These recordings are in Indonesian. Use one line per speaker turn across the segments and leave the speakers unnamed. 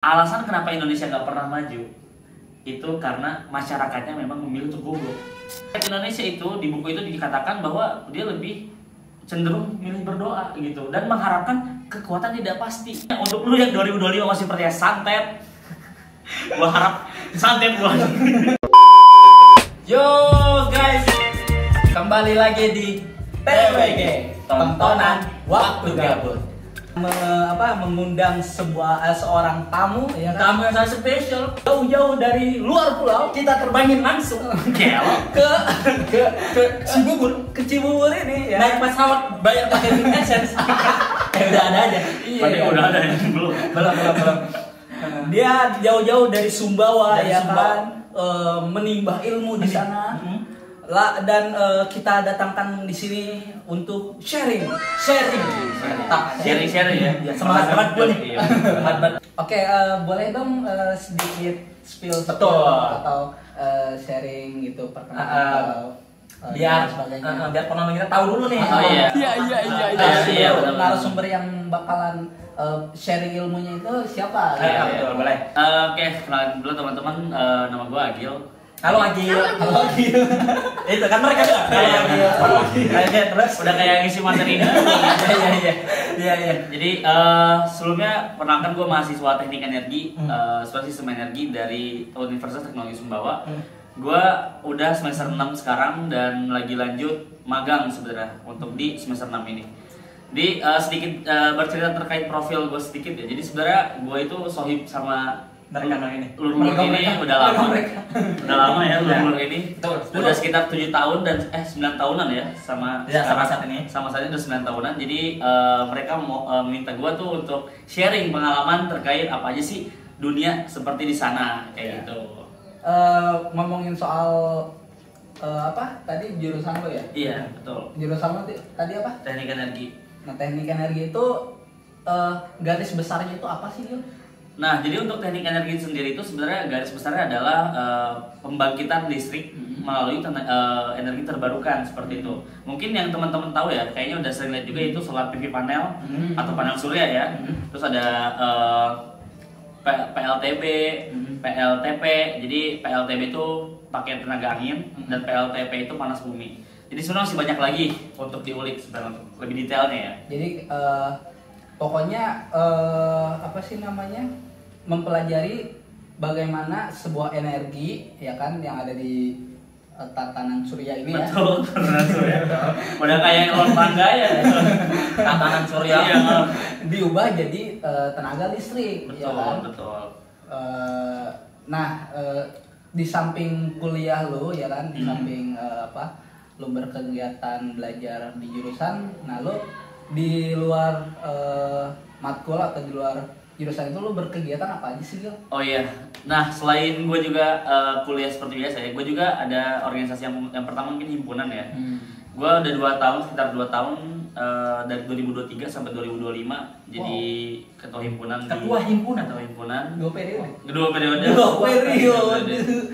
Alasan kenapa Indonesia nggak pernah maju itu karena masyarakatnya memang memilih untuk goblok. Indonesia itu di buku itu dikatakan bahwa dia lebih cenderung milih berdoa gitu dan mengharapkan kekuatan tidak pasti. Untuk lu yang 2025 masih percaya santet, gua harap santet gua.
Yo guys, kembali lagi di TWG, tontonan waktu gabut. Mengundang seorang tamu, ya kan? Tamu yang sangat spesial, jauh-jauh dari luar pulau, kita terbangin langsung ke Cibubur, ini ya. Naik pesawat, bayar pakai AdSense. Udah ada aja.
Iya, udah ada ya? Belum.
Dia jauh-jauh dari Sumbawa, ya kan, menimba ilmu di sana. Dan kita datangkan di sini untuk sharing
ya.
Semangat gue nih. Oke, boleh dong sedikit spill atau sharing gitu perkenalan
biar penonton kita tahu dulu nih.
Iya. Narasumber yang bakalan sharing ilmunya itu siapa?
Betul, boleh. Oke, kenalin dulu teman-teman, nama gue Agil.
Halo Agil. Itu kan mereka juga.
Terus udah kayak ngisi materi ini.
Iya.
Jadi sebelumnya perkenalkan gue mahasiswa Teknik Energi, Sistem Energi dari Universitas Teknologi Sumbawa. Gue udah semester 6 sekarang dan lagi lanjut magang sebenarnya untuk di semester 6 ini. Di sedikit bercerita terkait profil gue sedikit ya. Jadi sebenarnya gue itu sohib sama Lur-lur ini udah lama ya lur-lur ini. Udah sekitar 7 tahun dan 9 tahunan ya sama saat ini udah 9 tahunan. Jadi mereka mau minta gua tuh untuk sharing pengalaman terkait apa aja sih dunia seperti di sana kayak gitu.
Ngomongin soal apa tadi jurusan lo ya?
Iya, betul.
Jurusan lo tadi apa?
Teknik Energi.
Nah, Teknik Energi itu garis besarnya itu apa sih, Gil?
Nah, jadi untuk teknik energi sendiri itu sebenarnya garis besarnya adalah pembangkitan listrik melalui energi terbarukan seperti itu. Mungkin yang teman-teman tahu ya, kayaknya udah sering lihat juga itu solar PV panel atau panel surya ya. Terus ada PLTB, PLTP. Jadi PLTB itu pakai tenaga angin dan PLTP itu panas bumi. Jadi sebenarnya masih banyak lagi untuk diulik sebenarnya lebih detailnya ya.
Jadi pokoknya apa sih namanya, mempelajari bagaimana sebuah energi ya kan yang ada di tatanan surya ini.
Betul, tatanan surya. Udah kayak ruang tangga ya.
Tatanan surya
diubah jadi tenaga listrik.
Betul,
ya kan?
Betul.
Di samping kuliah lo ya kan, di samping lo berkegiatan belajar di jurusan, nah lo di luar matkul atau di luar jurusan itu lo berkegiatan apa aja sih, Gil?
Oh iya, nah selain gue juga kuliah seperti biasa ya, gue juga ada organisasi yang pertama mungkin himpunan ya. Gue udah sekitar 2 tahun dari 2023 sampai 2025 jadi ketua himpunan.
Ketua himpunan?
Ketua himpunan.
2 periode.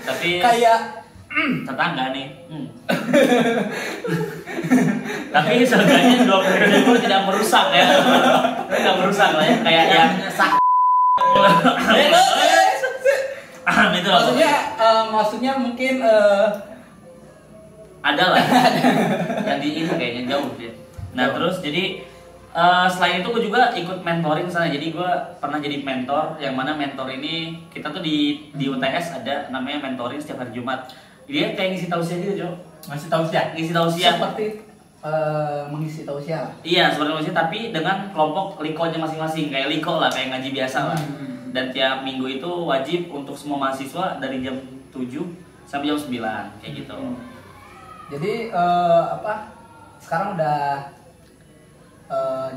Tapi
kayak
tetangga nih. Tapi seenggaknya 2 periode itu tidak merusak ya. Tidak merusak lah ya, kayak yang itu
maksudnya mungkin
ada lah yang di ini kayaknya jauh ya. Nah terus jadi selain itu gue juga ikut mentoring sana. Jadi gue pernah jadi mentor, yang mana mentor ini kita tuh di UTS ada namanya mentoring setiap hari Jumat. Dia kayak ngisi tausiah gitu, Jo. Ngisi tausiah
seperti mengisi tausiah.
Iya, seperti tausiah tapi dengan kelompok likonya masing-masing, kayak liko lah, kayak ngaji biasa lah. Dan tiap minggu itu wajib untuk semua mahasiswa dari jam 7 sampai jam 9 kayak gitu.
Jadi sekarang udah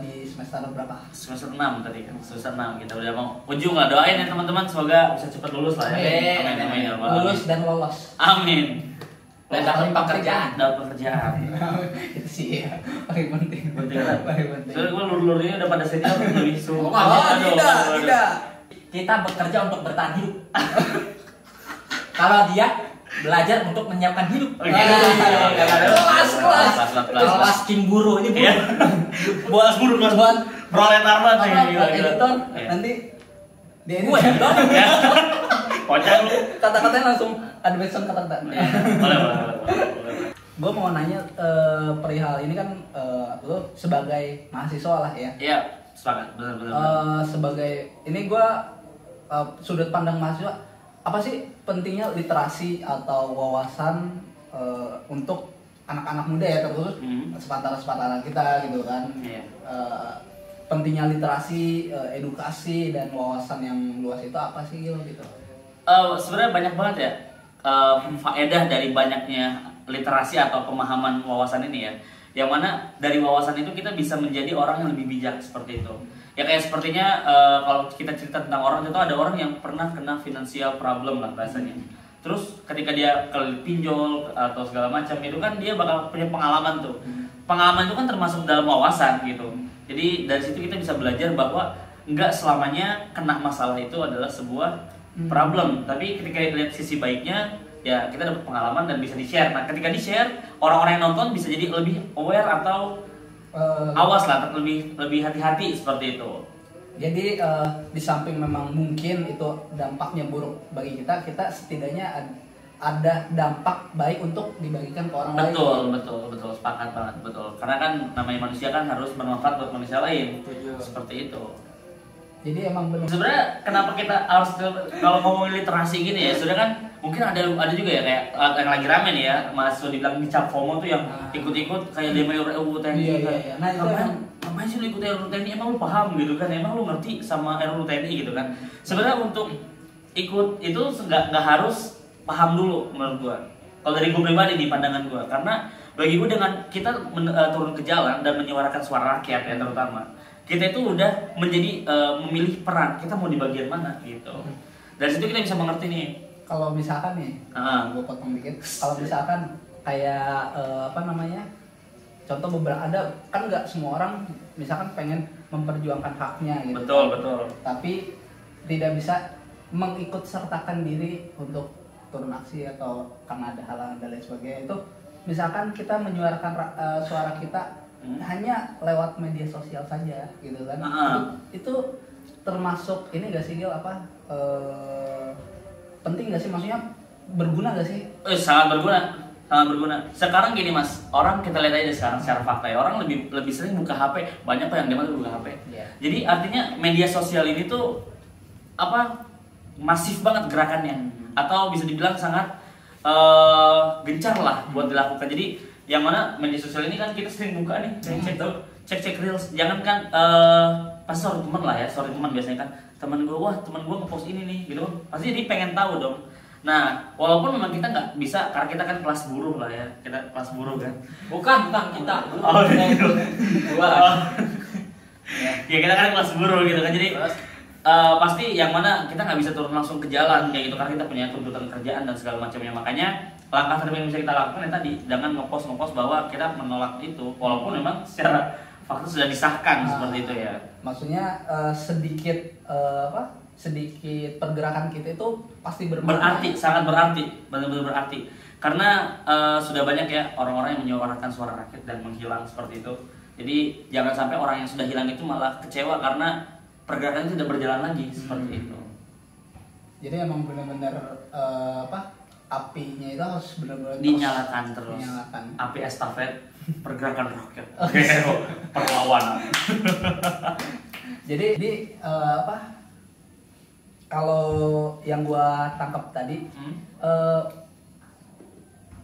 di semester berapa?
Semester 6 tadi kan. Semester 6 kita udah mau ujung lah. Doain ya teman-teman semoga bisa cepat lulus lah ya. Amin.
Lulus dan lolos.
Amin.
Dan dapat pekerjaan.
Itu sih ya, paling penting.
Soalnya gue lur-lur ini udah pada senior lebih suruh.
Tidak.
Kita bekerja untuk bertahan hidup. Kalau dia belajar untuk menyiapkan hidup. Kelas king guru ini
kelas guru proletar banget.
Nanti Dia ini
Gue dong.
Kocak lu.
kata-katanya langsung ada backsound kata-kata.
Boleh.
Gue mau nanya perihal ini kan lo sebagai mahasiswa lah ya.
Iya, sepakat, benar.
Sebagai ini gue sudut pandang mahasiswa, apa sih pentingnya literasi atau wawasan untuk anak-anak muda ya, terkhusus sepantaran kita gitu kan.
Iya.
Pentingnya literasi, edukasi dan wawasan yang luas itu apa sih gitu?
Sebenarnya banyak banget ya faedah dari banyaknya literasi atau pemahaman wawasan ini ya. Yang mana dari wawasan itu kita bisa menjadi orang yang lebih bijak seperti itu. Ya kayak sepertinya kalau kita cerita tentang orang itu ada orang yang pernah kena financial problem lah bahasanya. Terus ketika dia pinjol atau segala macam itu kan dia bakal punya pengalaman tuh. Pengalaman itu kan termasuk dalam wawasan gitu. Jadi dari situ kita bisa belajar bahwa nggak selamanya kena masalah itu adalah sebuah problem. Tapi ketika lihat sisi baiknya, ya kita dapat pengalaman dan bisa di-share. Nah ketika di-share, orang-orang yang nonton bisa jadi lebih aware atau awas lah, lebih hati-hati seperti itu.
Jadi di samping memang mungkin itu dampaknya buruk bagi kita setidaknya ada dampak baik untuk dibagikan ke orang lain.
Betul, sepakat banget, betul. Karena kan namanya manusia kan harus bermanfaat buat manusia lain. Seperti itu.
Jadi emang benar.
Sebenarnya kenapa kita harus kalau ngomongin literasi gini ya, sebenarnya kan mungkin ada juga ya kayak yang lagi rame nih ya, mahasiswa dibilang dicap FOMO tuh yang ikut-ikut kayak demo RUU TNI.
Iya. Nah,
ngapain sih lu ikut RUU TNI? Emang lu paham gitu kan? Emang lu ngerti sama RUU TNI gitu kan? Sebenarnya untuk ikut itu nggak harus paham dulu menurut gua. Kalau dari gua pribadi di pandangan gua, karena bagi gua dengan kita turun ke jalan dan menyuarakan suara rakyat ya terutama, kita itu udah menjadi memilih peran kita mau di bagian mana gitu. Dari situ kita bisa mengerti nih.
Kalau misalkan nih, gua potong dikit. Kalau misalkan kayak contoh beberapa ada kan nggak semua orang misalkan pengen memperjuangkan haknya gitu.
Betul.
Tapi tidak bisa mengikut sertakan diri untuk turun aksi atau karena ada halangan dan lain sebagainya. Itu misalkan kita menyuarakan suara kita hanya lewat media sosial saja gitu kan. Itu termasuk ini gak sih Gil penting gak sih, maksudnya berguna gak sih?
Sangat berguna. Sekarang gini Mas, orang kita lihat aja sekarang secara fakta ya, orang lebih sering buka HP, banyak yang dia buka HP. Yeah. Jadi artinya media sosial ini tuh masif banget gerakannya, atau bisa dibilang sangat gencar lah buat dilakukan. Jadi yang mana media sosial ini kan kita sering buka nih, cek reels, jangan kan pas story teman lah ya, story teman biasanya kan teman gue ngepost ini nih gitu, pasti dia pengen tahu dong. Nah walaupun memang kita nggak bisa karena kita kan kelas buruh lah ya, kita kelas buruh kan.
Bukan kita.
Ya kita kan kelas buruh gitu kan, jadi pasti yang mana kita nggak bisa turun langsung ke jalan kayak gitu karena kita punya tuntutan kerjaan dan segala macamnya. Makanya langkah terbaik yang bisa kita lakukan ya tadi, jangan ngepost bahwa kita menolak itu walaupun memang secara fakta sudah disahkan seperti itu ya.
Maksudnya sedikit pergerakan kita itu pasti
berarti, sangat berarti, benar-benar berarti. Karena sudah banyak ya orang-orang yang menyuarakan suara rakyat dan menghilang seperti itu. Jadi jangan sampai orang yang sudah hilang itu malah kecewa karena pergerakan itu tidak berjalan lagi seperti itu.
Jadi emang benar-benar apinya itu harus benar-benar
dinyalakan terus. Api estafet pergerakan rakyat. Perlawanan.
Jadi kalau yang gua tangkap tadi,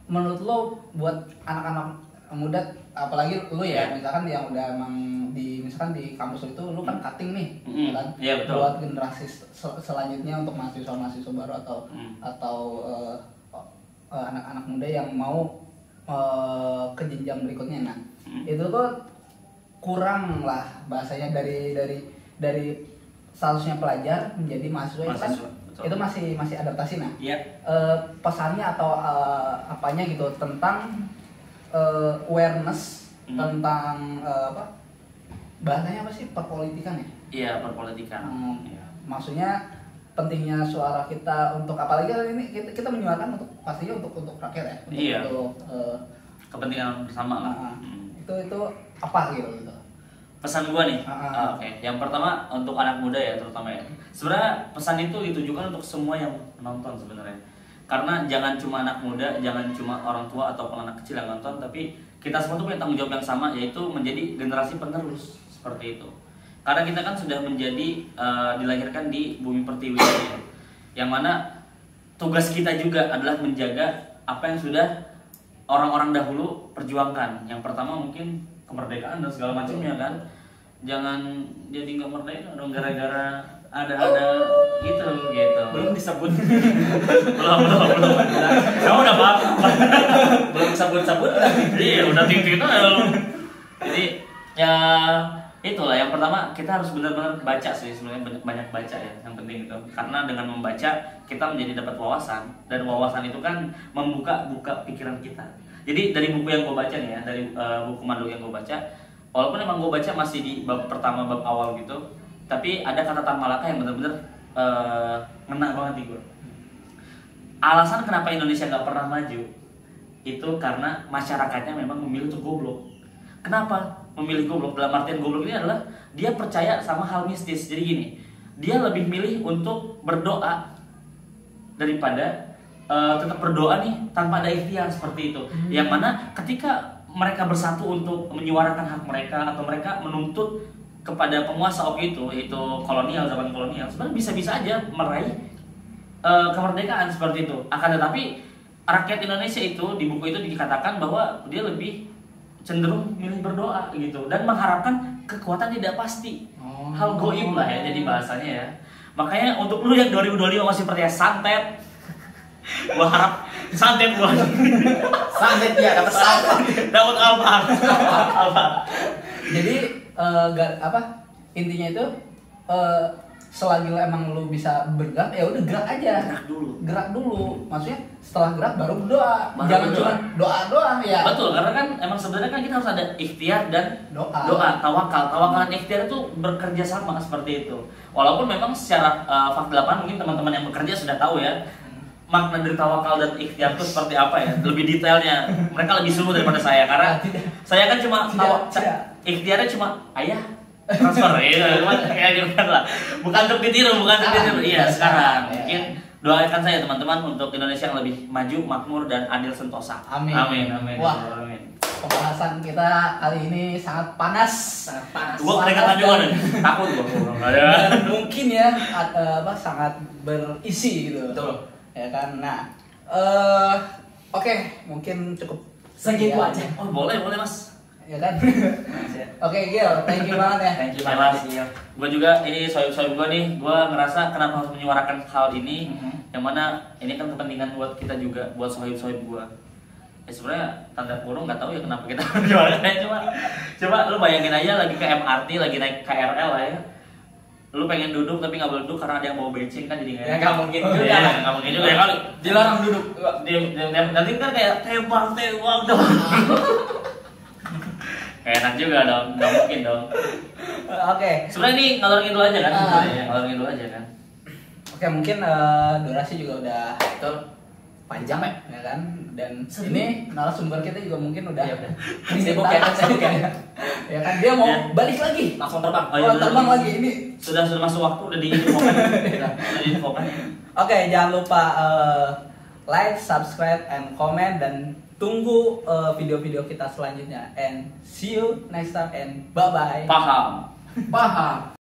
menurut lo buat anak-anak muda, apalagi lo ya, misalkan yang udah emang misalkan di kampus itu lo kan cutting nih, kan?
Yeah, betul.
Buat generasi selanjutnya untuk mahasiswa baru atau anak-anak muda yang mau ke jenjang berikutnya. Nah, itu tuh kurang lah bahasanya dari seharusnya pelajar menjadi mahasiswa itu kan itu masih adaptasi. Nah, pesannya atau apanya gitu tentang awareness tentang bahasanya apa sih, perpolitikan ya?
Iya, perpolitikan.
Maksudnya pentingnya suara kita untuk, apalagi ini kita menyuarakan untuk pastinya untuk rakyat ya, untuk
kepentingan bersama lah.
Itu apa gitu.
Pesan gua nih. Oke. Yang pertama untuk anak muda ya terutama ya. Sebenarnya pesan itu ditujukan untuk semua yang menonton sebenarnya. Karena jangan cuma anak muda, jangan cuma orang tua ataupun anak kecil yang nonton, tapi kita semua tuh punya tanggung jawab yang sama, yaitu menjadi generasi penerus seperti itu. Karena kita kan sudah menjadi dilahirkan di bumi pertiwi ini, yang mana tugas kita juga adalah menjaga apa yang sudah orang-orang dahulu perjuangkan. Yang pertama mungkin kemerdekaan dan segala macamnya kan. Jangan jadi nggak merdeka dong gara-gara ada gitu.
Belum disebut.
belum. Kamu udah apa?
Belum sebut-sebut.
Iya, udah tinggi itu. Jadi ya itulah yang pertama, kita harus benar-benar baca sih, sebenarnya banyak baca ya, yang penting itu. Karena dengan membaca kita menjadi dapat wawasan, dan wawasan itu kan membuka pikiran kita. Jadi dari buku yang gue baca nih ya, dari buku Manduk yang gue baca, walaupun emang gue baca masih di bab pertama, bab awal gitu, tapi ada catatan Malaka yang benar-benar ngena banget di gue. Alasan kenapa Indonesia nggak pernah maju itu karena masyarakatnya memang memilih untuk goblok. Kenapa memilih goblok? Dalam artian goblok ini adalah dia percaya sama hal mistis. Jadi gini, dia lebih milih untuk berdoa daripada tetap berdoa nih tanpa ada ikhtiar seperti itu. Yang mana ketika mereka bersatu untuk menyuarakan hak mereka atau mereka menuntut kepada penguasa waktu itu, yaitu kolonial, zaman kolonial, sebenarnya bisa-bisa aja meraih kemerdekaan seperti itu. Akan tetapi rakyat Indonesia itu di buku itu dikatakan bahwa dia lebih cenderung milih berdoa gitu dan mengharapkan kekuatan tidak pasti. Hal goib lah ya jadi bahasanya ya. Makanya untuk lu yang 2025 masih percaya santet, gua harap santet gua.
Santet ya, dapat santet.
Dapat apa?
Jadi intinya itu selagi emang lu bisa bergerak ya udah gerak aja. Gerak dulu. Maksudnya setelah gerak baru berdoa. Jangan cuma doa doang ya.
Betul, karena kan emang sebenarnya kan kita harus ada ikhtiar dan
doa.
Tawakal dan ikhtiar itu bekerja sama seperti itu. Walaupun memang secara fakta lapangan mungkin teman-teman yang bekerja sudah tahu ya makna dari tawakal dan ikhtiar itu seperti apa ya. Lebih detailnya mereka lebih sungguh daripada saya karena saya kan cuma ikhtiarnya cuma ayah transfer ya, kayak gitu lah. Bukan untuk ditiru, Iya, sekarang mungkin doakan saya teman-teman untuk Indonesia yang lebih maju, makmur dan adil sentosa.
Amin.
Wah, amin.
Pembahasan kita kali ini sangat panas.
Gua keringatan juga nih. Takut gua.
Dan mungkin ya sangat berisi gitu.
Betul.
Ya kan. Nah, oke, mungkin cukup
segitu aja.
Oh, boleh Mas.
Ya kan? Oke, Gil, thank you banget ya.
Thank you
Mas.
banget.
Gue juga ini sohib gue nih, gue ngerasa kenapa harus menyuarakan hal ini, yang mana ini kan kepentingan buat kita juga, buat sohib gue. Ya sebenarnya tanda kurung nggak tahu ya kenapa kita menyuarakan, coba lu bayangin aja lagi ke MRT, lagi naik KRL lah ya. Lu pengen duduk tapi nggak boleh duduk karena ada yang bawa beceng kan jadi
nggak mungkin juga.
Nggak mungkin juga ya kali.
Dilarang duduk.
Nanti kan kayak tembak tuh. Enak juga dong, nggak mungkin dong.
Oke.
Sebenarnya ini ngalor ngidul aja kan, ngalor ngidul aja kan.
Oke, mungkin durasi juga udah panjang ya kan, dan ini narasumber kita juga mungkin udah
sibuk ya.
Ya kan dia mau balik lagi,
Langsung terbang.
terbang lagi ini.
Sudah masuk waktu, udah diinfokan.
Oke, jangan lupa like, subscribe, and comment, dan tunggu video-video kita selanjutnya. And see you next time and bye-bye.
Paham.